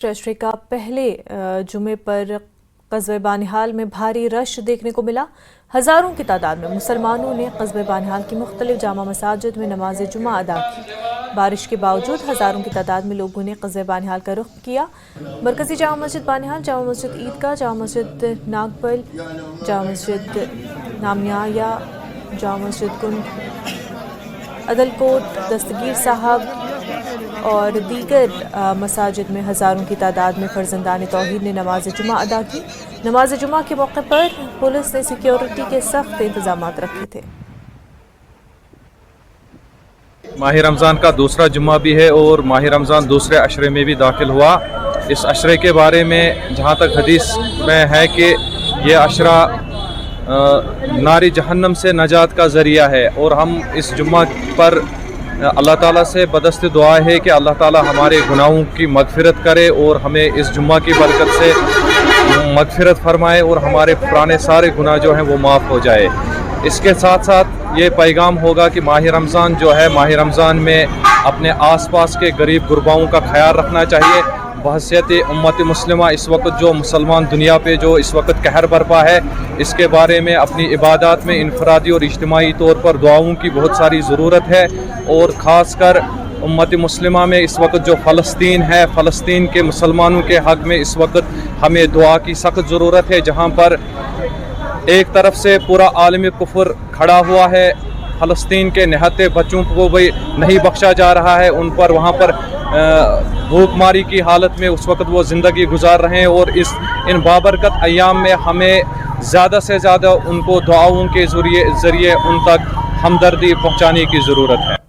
اشرے کا پہلے جمعے پر قصبہ بانہال میں بھاری رش دیکھنے کو ملا۔ ہزاروں کی تعداد میں مسلمانوں نے قصبہ بانہال کی مختلف جامع مساجد میں نماز جمعہ ادا کی۔ بارش کے باوجود ہزاروں کی تعداد میں لوگوں نے قصبہ بانہال کا رخ کیا۔ مرکزی جامع مسجد بانہال، جامع مسجد عیدگاہ، جامع مسجد ناگپل، جامع مسجد نامنیایا، جامع مسجد کنڈ عدلکوٹ، دستگیر صاحب اور دیگر مساجد میں ہزاروں کی تعداد میں فرزندان توحید نے نماز جمعہ ادا کی۔ نماز جمعہ کے موقع پر پولیس نے سیکیورٹی کے سخت انتظامات رکھے تھے۔ ماہ رمضان کا دوسرا جمعہ بھی ہے اور ماہ رمضان دوسرے عشرے میں بھی داخل ہوا۔ اس عشرے کے بارے میں جہاں تک حدیث میں ہے کہ یہ عشرہ ناری جہنم سے نجات کا ذریعہ ہے، اور ہم اس جمعہ پر اللہ تعالیٰ سے بدست دعا ہے کہ اللہ تعالیٰ ہمارے گناہوں کی مغفرت کرے اور ہمیں اس جمعہ کی برکت سے مغفرت فرمائے اور ہمارے پرانے سارے گناہ جو ہیں وہ معاف ہو جائے۔ اس کے ساتھ ساتھ یہ پیغام ہوگا کہ ماہ رمضان جو ہے، ماہ رمضان میں اپنے آس پاس کے غریب غرباؤں کا خیال رکھنا چاہیے۔ بحیثیت امت مسلمہ اس وقت جو مسلمان دنیا پہ جو اس وقت قہر برپا ہے، اس کے بارے میں اپنی عبادات میں انفرادی اور اجتماعی طور پر دعاؤں کی بہت ساری ضرورت ہے، اور خاص کر امت مسلمہ میں اس وقت جو فلسطین ہے، فلسطین کے مسلمانوں کے حق میں اس وقت ہمیں دعا کی سخت ضرورت ہے، جہاں پر ایک طرف سے پورا عالم کفر کھڑا ہوا ہے، فلسطین کے نہتے بچوں کو بھی نہیں بخشا جا رہا ہے، ان پر وہاں پر بھوک ماری کی حالت میں اس وقت وہ زندگی گزار رہے ہیں، اور ان بابرکت ایام میں ہمیں زیادہ سے زیادہ ان کو دعاؤں کے ذریعے ان تک ہمدردی پہنچانے کی ضرورت ہے۔